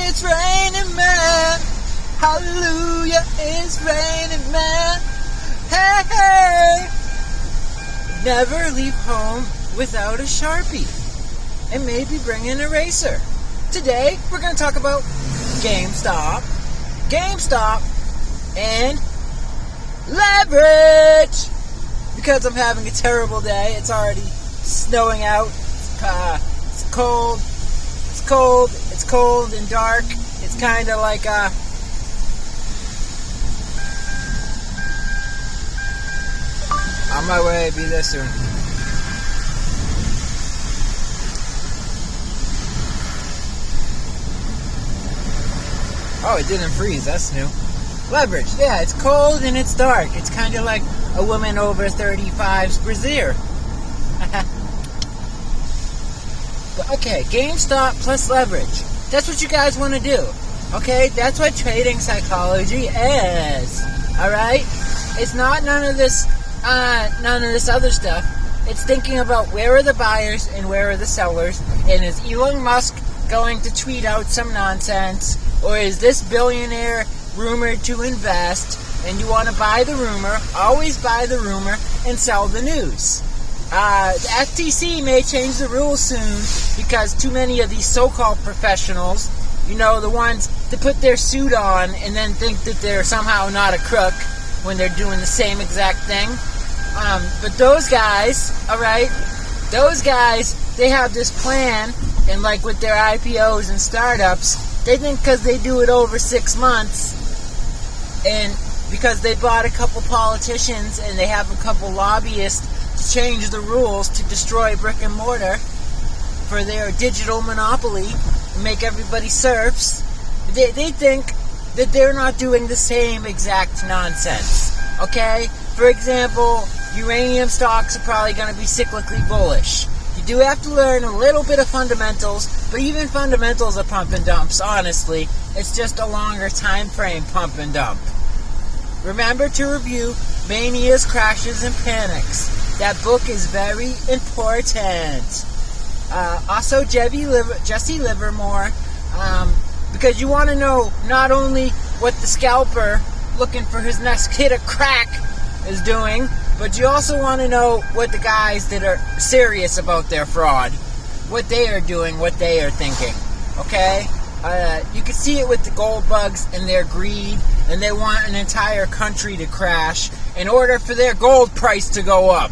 It's raining man. Hallelujah, it's raining man. Hey, hey. Never leave home without a Sharpie. And maybe bring an eraser. Today, we're going to talk about GameStop, and leverage. Because I'm having a terrible day. It's already snowing out. It's cold and dark. It's kind of like on my way, be there soon. Oh, it didn't freeze. That's new. Leverage. Yeah, it's cold and it's dark. It's kind of like a woman over 35's brassiere. But okay, GameStop plus leverage. That's what you guys want to do. Okay, that's what trading psychology is. All right, it's not none of this other stuff. It's thinking about where are the buyers and where are the sellers, and is Elon Musk going to tweet out some nonsense, or is this billionaire rumored to invest, and you want to buy the rumor, always buy the rumor, and sell the news. The FTC may change the rules soon because too many of these so-called professionals, you know, the ones that put their suit on and then think that they're somehow not a crook when they're doing the same exact thing. But those guys, alright, they have this plan, and like with their IPOs and startups, they think because they do it over 6 months, and because they bought a couple politicians and they have a couple lobbyists to change the rules to destroy brick and mortar for their digital monopoly and make everybody serfs, they think that they're not doing the same exact nonsense. Okay? For example, uranium stocks are probably going to be cyclically bullish. You do have to learn a little bit of fundamentals, but even fundamentals are pump and dumps, honestly. It's just a longer time frame pump and dump. Remember to review Manias, Crashes, and Panics. That book is very important. Also, Jesse Livermore, because you want to know not only what the scalper looking for his next hit of crack is doing, but you also want to know what the guys that are serious about their fraud, what they are doing, what they are thinking. Okay? You can see it with the gold bugs and their greed, and they want an entire country to crash in order for their gold price to go up.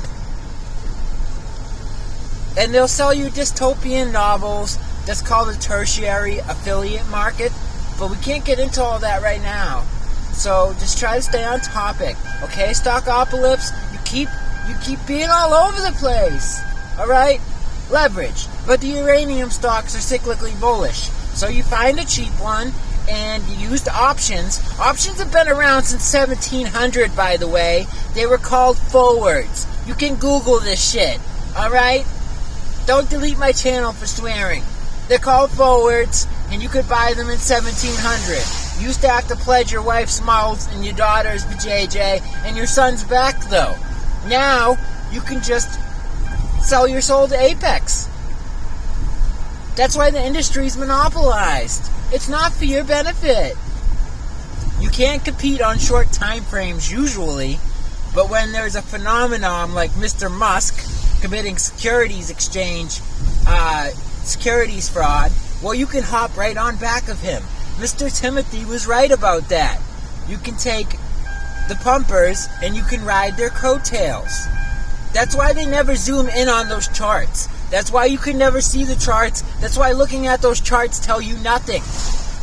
And they'll sell you dystopian novels. That's called a tertiary affiliate market, but we can't get into all that right now. So just try to stay on topic, okay? Stockopolis, you keep being all over the place, all right? Leverage, but the uranium stocks are cyclically bullish. So you find a cheap one and you use the options. Options have been around since 1700, by the way. They were called forwards. You can Google this shit, all right? Don't delete my channel for swearing. They're called forwards, and you could buy them in 1700. You used to have to pledge your wife's mouth and your daughter's vajayjay and your son's back, though. Now, you can just sell your soul to Apex. That's why the industry's monopolized. It's not for your benefit. You can't compete on short time frames usually, but when there's a phenomenon like Mr. Musk committing securities fraud, well, you can hop right on back of him. Mr. Timothy was right about that. You can take the pumpers and you can ride their coattails. That's why they never zoom in on those charts. That's why you can never see the charts. That's why looking at those charts tell you nothing.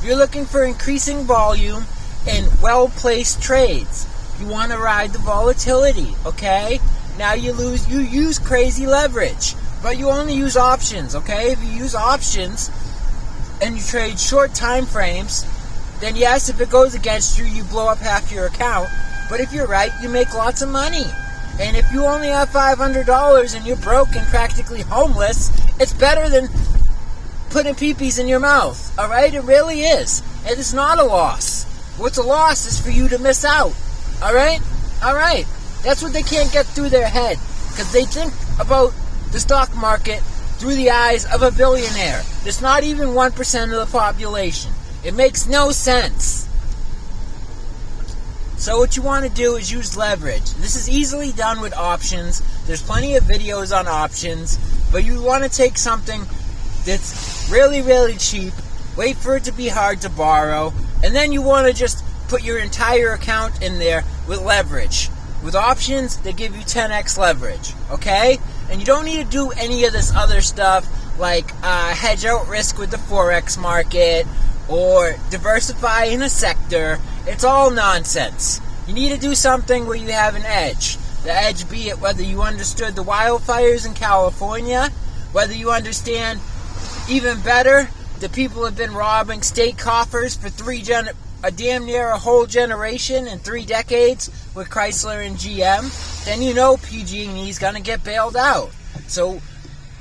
You're looking for increasing volume and well-placed trades. You want to ride the volatility, okay? Now you use crazy leverage, but you only use options, okay? If you use options and you trade short time frames, then yes, if it goes against you, you blow up half your account. But if you're right, you make lots of money. And if you only have $500 and you're broke and practically homeless, it's better than putting peepees in your mouth. All right? It really is. And it's not a loss. What's a loss is for you to miss out. All right? All right. That's what they can't get through their head. Because they think about the stock market through the eyes of a billionaire. That's not even 1% of the population. It makes no sense. So what you want to do is use leverage. This is easily done with options. There's plenty of videos on options, but you want to take something that's really, really cheap, wait for it to be hard to borrow, and then you want to just put your entire account in there with leverage. With options, they give you 10x leverage, okay? And you don't need to do any of this other stuff like hedge out risk with the Forex market or diversify in a sector. It's all nonsense. You need to do something where you have an edge. The edge be it whether you understood the wildfires in California, whether you understand, even better, the people have been robbing state coffers for damn near a whole generation in 3 decades with Chrysler and GM, then you know PG&E is going to get bailed out. So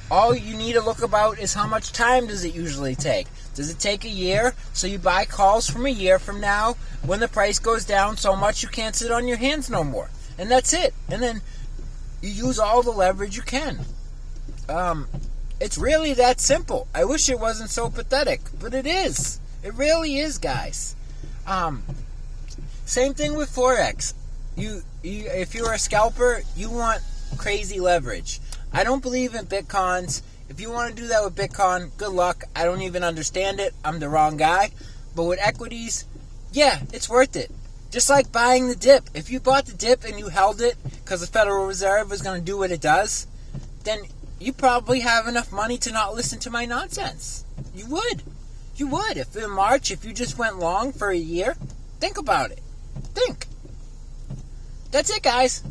all you need to look about is how much time does it usually take. Does it take a year? So you buy calls from a year from now when the price goes down so much you can't sit on your hands no more. And that's it. And then you use all the leverage you can. It's really that simple. I wish it wasn't so pathetic, but it is. It really is, guys. Same thing with Forex. If you're a scalper, you want crazy leverage. I don't believe in Bitcoins. If you want to do that with Bitcoin, good luck. I don't even understand it. I'm the wrong guy. But with equities, yeah, it's worth it. Just like buying the dip. If you bought the dip and you held it because the Federal Reserve was going to do what it does, then you probably have enough money to not listen to my nonsense. You would. You would. If in March, if you just went long for a year, think about it. Think. That's it, guys.